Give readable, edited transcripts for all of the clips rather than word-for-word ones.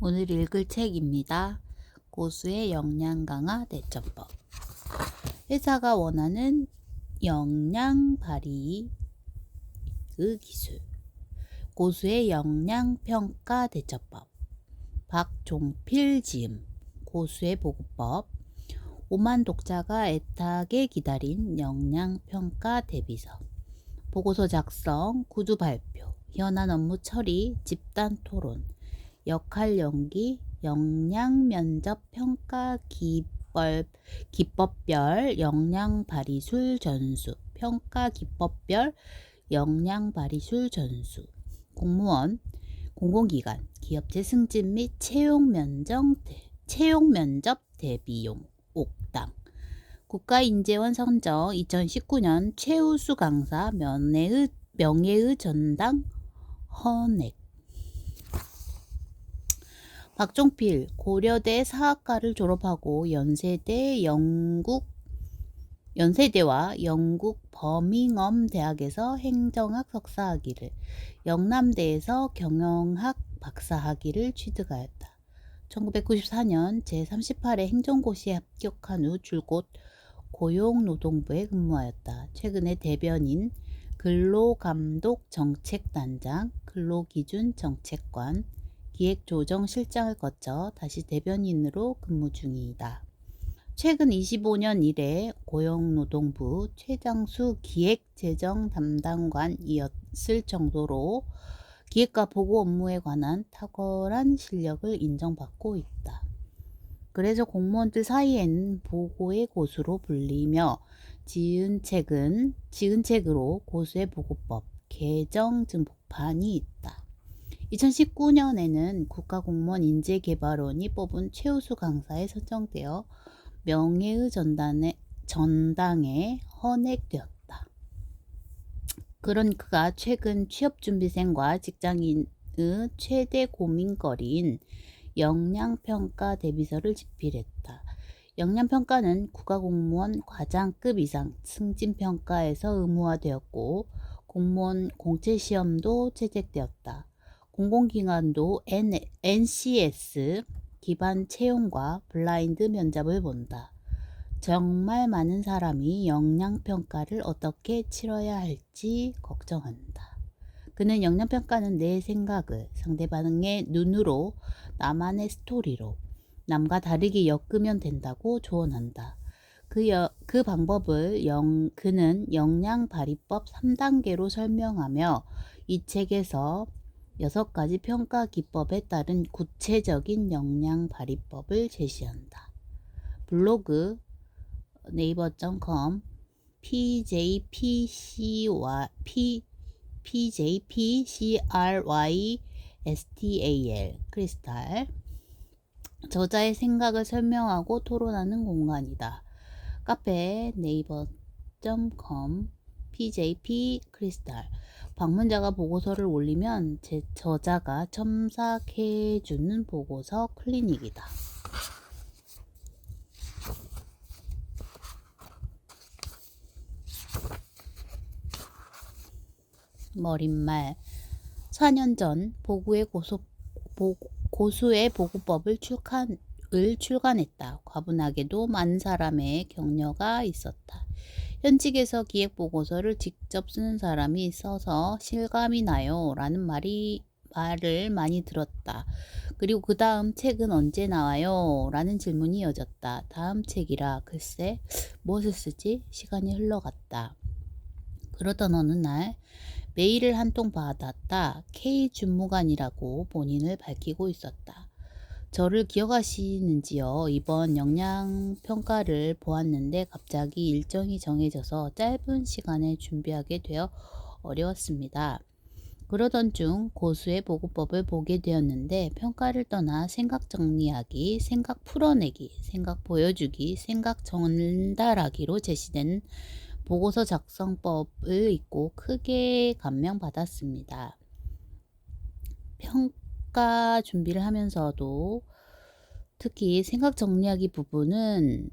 오늘 읽을 책입니다. 고수의 역량 강화 대처법. 회사가 원하는 역량 발휘의 기술. 고수의 역량 평가 대처법. 박종필 지음. 고수의 보고법. 5만 독자가 애타게 기다린 역량 평가 대비서. 보고서 작성, 구두 발표, 현안 업무 처리, 집단 토론, 역할 연기, 역량 면접 평가 기법별 역량 발휘술 전수, 평가 기법별 역량 발휘술 전수, 공무원, 공공기관, 기업체 승진 및 채용 면접 대비용, 옥당, 국가인재원 선정 2019년 최우수 강사 명예의 전당 헌액. 박종필 고려대 사학과를 졸업하고 연세대와 영국 버밍엄 대학에서 행정학 석사학위를, 영남대에서 경영학 박사학위를 취득하였다. 1994년 제38회 행정고시에 합격한 후 줄곧 고용노동부에 근무하였다. 최근에 대변인, 근로감독정책단장, 근로기준정책관, 기획조정실장을 거쳐 다시 대변인으로 근무 중이다. 최근 25년 이래 고용노동부 최장수 기획재정 담당관이었을 정도로 기획과 보고 업무에 관한 탁월한 실력을 인정받고 있다. 그래서 공무원들 사이에는 보고의 고수로 불리며 지은 책으로 고수의 보고법 개정 증폭판이 있다. 2019년에는 국가공무원 인재개발원이 뽑은 최우수 강사에 선정되어 명예의 전당에 헌액되었다. 그런 그가 최근 취업준비생과 직장인의 최대 고민거리인 역량평가 대비서를 집필했다. 역량평가는 국가공무원 과장급 이상 승진평가에서 의무화되었고 공무원 공채시험도 채택되었다. 공공기관도 NCS 기반 채용과 블라인드 면접을 본다. 정말 많은 사람이 역량평가를 어떻게 치러야 할지 걱정한다. 그는 역량평가는 내 생각을 상대방의 눈으로, 나만의 스토리로, 남과 다르게 엮으면 된다고 조언한다. 그 방법을 그는 역량발휘법 3단계로 설명하며 이 책에서 6가지 평가 기법에 따른 구체적인 역량발휘법을 제시한다. 블로그 네이버.com PJPCRYSTAL 크리스탈. 저자의 생각을 설명하고 토론하는 공간이다. 카페 네이버.com PJP 크리스탈. 방문자가 보고서를 올리면 저자가 첨삭해주는 보고서 클리닉이다. 머릿말. 4년 전 고수의 보고법을 출간했다. 과분하게도 많은 사람의 격려가 있었다. 현직에서 기획보고서를 직접 쓰는 사람이 써서 실감이 나요 라는 말을 많이 들었다. 그리고 그 다음 책은 언제 나와요? 라는 질문이 이어졌다. 다음 책이라 글쎄 무엇을 쓰지? 시간이 흘러갔다. 그러던 어느 날 메일을 한 통 받았다. K 주무관이라고 본인을 밝히고 있었다. 저를 기억하시는지요? 이번 역량평가를 보았는데 갑자기 일정이 정해져서 짧은 시간에 준비하게 되어 어려웠습니다. 그러던 중 고수의 보고법을 보게 되었는데 평가를 떠나 생각 정리하기, 생각 풀어내기, 생각 보여주기, 생각 전달하기로 제시된 보고서 작성법을 읽고 크게 감명받았습니다. 평가 준비를 하면서도 특히 생각 정리하기 부분은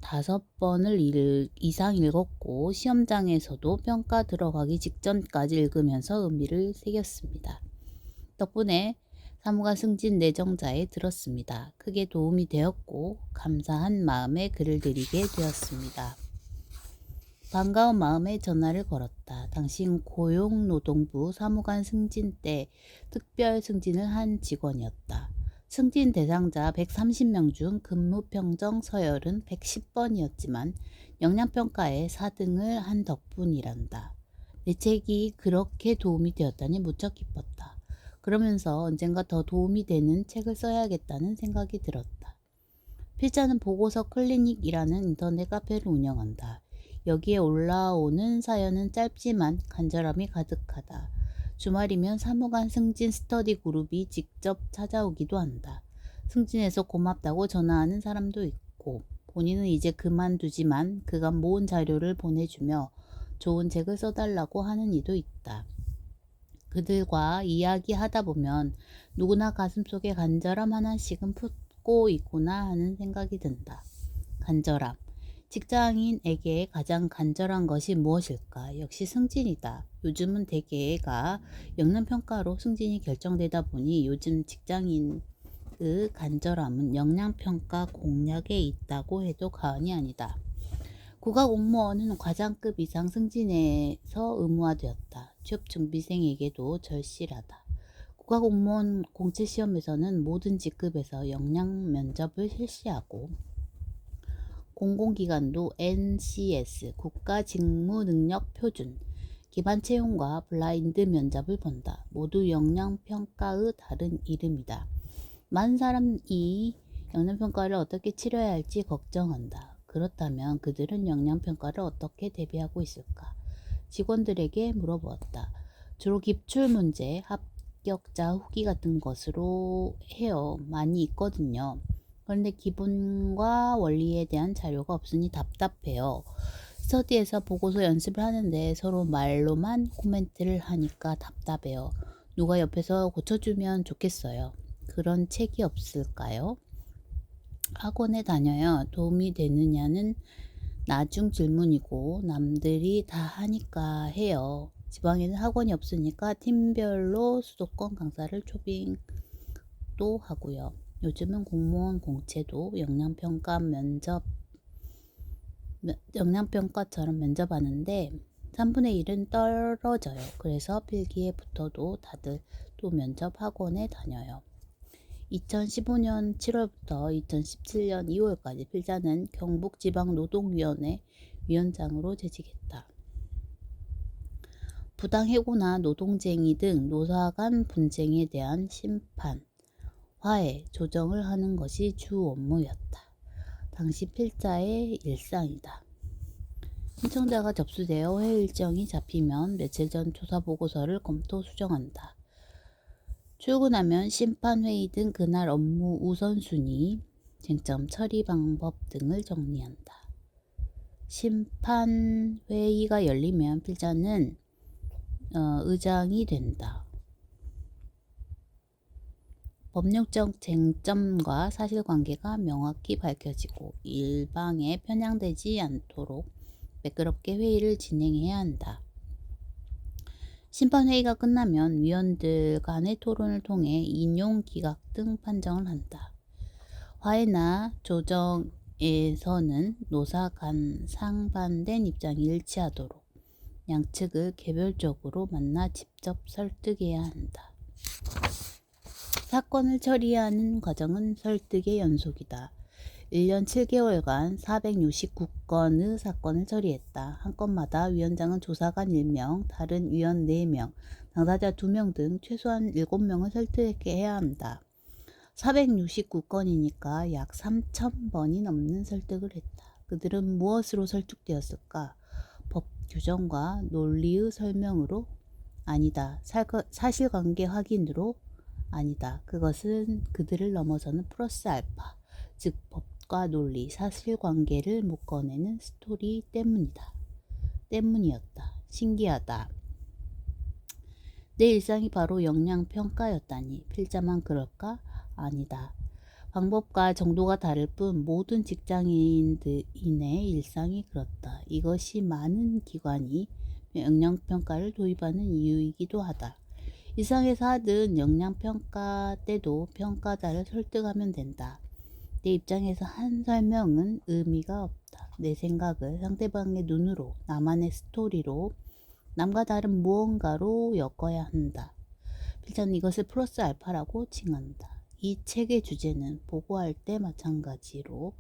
5번을 이상 읽었고 시험장에서도 평가 들어가기 직전까지 읽으면서 의미를 새겼습니다. 덕분에 사무관 승진 내정자에 들었습니다. 크게 도움이 되었고 감사한 마음에 글을 드리게 되었습니다. 반가운 마음에 전화를 걸었다. 당신 고용노동부 사무관 승진 때 특별 승진을 한 직원이었다. 승진 대상자 130명 중 근무평정 서열은 110번이었지만 역량평가에 4등을 한 덕분이란다. 내 책이 그렇게 도움이 되었다니 무척 기뻤다. 그러면서 언젠가 더 도움이 되는 책을 써야겠다는 생각이 들었다. 필자는 보고서 클리닉이라는 인터넷 카페를 운영한다. 여기에 올라오는 사연은 짧지만 간절함이 가득하다. 주말이면 사무관 승진 스터디 그룹이 직접 찾아오기도 한다. 승진해서 고맙다고 전화하는 사람도 있고 본인은 이제 그만두지만 그간 모은 자료를 보내주며 좋은 책을 써달라고 하는 이도 있다. 그들과 이야기하다 보면 누구나 가슴속에 간절함 하나씩은 품고 있구나 하는 생각이 든다. 간절함. 직장인에게 가장 간절한 것이 무엇일까? 역시 승진이다. 요즘은 대개가 역량평가로 승진이 결정되다 보니 요즘 직장인의 간절함은 역량평가 공략에 있다고 해도 과언이 아니다. 국가공무원은 과장급 이상 승진에서 의무화되었다. 취업준비생에게도 절실하다. 국가공무원 공채시험에서는 모든 직급에서 역량 면접을 실시하고 공공기관도 NCS 국가직무능력표준 기반 채용과 블라인드 면접을 본다. 모두 역량평가의 다른 이름이다. 많은 사람이 역량평가를 어떻게 치러야 할지 걱정한다. 그렇다면 그들은 역량평가를 어떻게 대비하고 있을까? 직원들에게 물어보았다. 주로 기출문제, 합격자 후기 같은 것으로 해요. 많이 있거든요. 그런데 기본과 원리에 대한 자료가 없으니 답답해요. 스터디에서 보고서 연습을 하는데 서로 말로만 코멘트를 하니까 답답해요. 누가 옆에서 고쳐주면 좋겠어요. 그런 책이 없을까요? 학원에 다녀야 도움이 되느냐는 나중 질문이고 남들이 다 하니까 해요. 지방에는 학원이 없으니까 팀별로 수도권 강사를 초빙도 하고요. 요즘은 공무원 공채도 역량평가처럼 면접하는데 3분의 1은 떨어져요. 그래서 필기에 붙어도 다들 또 면접 학원에 다녀요. 2015년 7월부터 2017년 2월까지 필자는 경북지방노동위원회 위원장으로 재직했다. 부당해고나 노동쟁의 등 노사 간 분쟁에 대한 심판, 화해, 조정을 하는 것이 주 업무였다. 당시 필자의 일상이다. 신청자가 접수되어 회의 일정이 잡히면 며칠 전 조사보고서를 검토 수정한다. 출근하면 심판회의 등 그날 업무 우선순위, 쟁점 처리 방법 등을 정리한다. 심판회의가 열리면 필자는 의장이 된다. 법률적 쟁점과 사실관계가 명확히 밝혀지고 일방에 편향되지 않도록 매끄럽게 회의를 진행해야 한다. 심판회의가 끝나면 위원들 간의 토론을 통해 인용, 기각 등 판정을 한다. 화해나 조정에서는 노사 간 상반된 입장이 일치하도록 양측을 개별적으로 만나 직접 설득해야 한다. 사건을 처리하는 과정은 설득의 연속이다. 1년 7개월간 469건의 사건을 처리했다. 한 건마다 위원장은 조사관 1명, 다른 위원 4명, 당사자 2명 등 최소한 7명을 설득해야 한다. 469건이니까 약 3,000번이 넘는 설득을 했다. 그들은 무엇으로 설득되었을까? 법 규정과 논리의 설명으로? 아니다. 사실관계 확인으로? 아니다. 그것은 그들을 넘어서는 플러스 알파, 즉 법과 논리, 사실관계를 묶어내는 스토리 때문이었다. 신기하다. 내 일상이 바로 역량평가였다니. 필자만 그럴까? 아니다. 방법과 정도가 다를 뿐 모든 직장인의 일상이 그렇다. 이것이 많은 기관이 역량평가를 도입하는 이유이기도 하다. 일상에서 하든 역량평가 때도 평가자를 설득하면 된다. 내 입장에서 한 설명은 의미가 없다. 내 생각을 상대방의 눈으로, 나만의 스토리로, 남과 다른 무언가로 엮어야 한다. 필자는 이것을 플러스 알파라고 칭한다. 이 책의 주제는 보고할 때 마찬가지로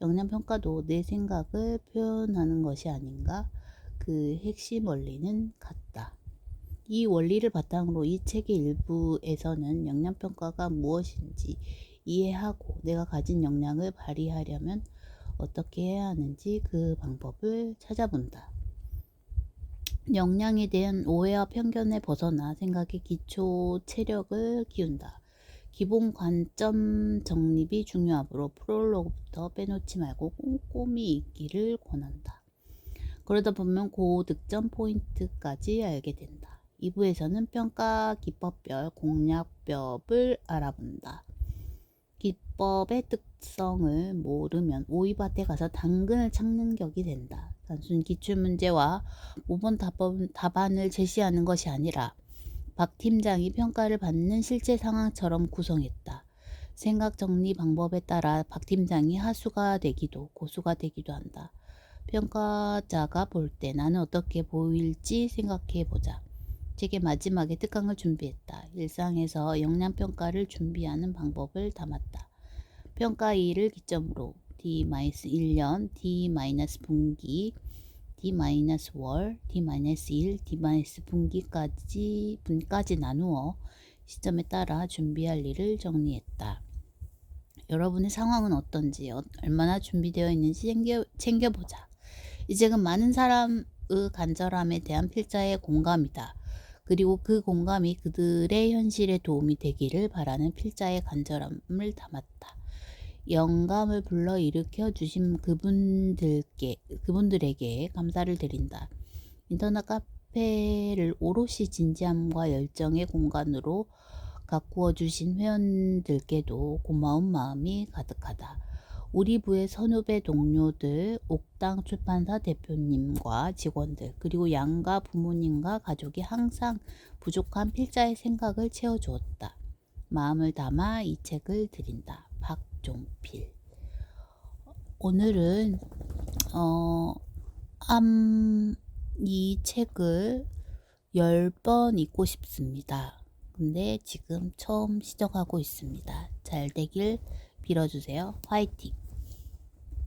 역량평가도 내 생각을 표현하는 것이 아닌가? 그 핵심 원리는 같다. 이 원리를 바탕으로 이 책의 일부에서는 역량평가가 무엇인지 이해하고 내가 가진 역량을 발휘하려면 어떻게 해야 하는지 그 방법을 찾아본다. 역량에 대한 오해와 편견에 벗어나 생각의 기초 체력을 키운다. 기본 관점 정립이 중요하므로 프롤로그부터 빼놓지 말고 꼼꼼히 읽기를 권한다. 그러다 보면 고득점 포인트까지 알게 된다. 2부에서는 평가 기법별, 공략법을 알아본다. 기법의 특성을 모르면 오이밭에 가서 당근을 찾는 격이 된다. 단순 기출문제와 모범 답안을 제시하는 것이 아니라 박 팀장이 평가를 받는 실제 상황처럼 구성했다. 생각 정리 방법에 따라 박 팀장이 하수가 되기도 고수가 되기도 한다. 평가자가 볼 때 나는 어떻게 보일지 생각해 보자. 책의 마지막에 특강을 준비했다. 일상에서 역량평가를 준비하는 방법을 담았다. 평가 2를 기점으로 D-1년, D-분기, D-월, D-1, D-분까지 나누어 시점에 따라 준비할 일을 정리했다. 여러분의 상황은 어떤지, 얼마나 준비되어 있는지 챙겨보자. 이 책은 많은 사람의 간절함에 대한 필자의 공감이다. 그리고 그 공감이 그들의 현실에 도움이 되기를 바라는 필자의 간절함을 담았다. 영감을 불러일으켜 주신 그분들에게 감사를 드린다. 인터넷 카페를 오롯이 진지함과 열정의 공간으로 가꾸어 주신 회원들께도 고마운 마음이 가득하다. 우리 부의 선후배 동료들, 옥당 출판사 대표님과 직원들, 그리고 양가 부모님과 가족이 항상 부족한 필자의 생각을 채워주었다. 마음을 담아 이 책을 드린다. 박종필. 오늘은 이 책을 10번 읽고 싶습니다. 근데 지금 처음 시작하고 있습니다. 잘 되길 빌어주세요. 화이팅!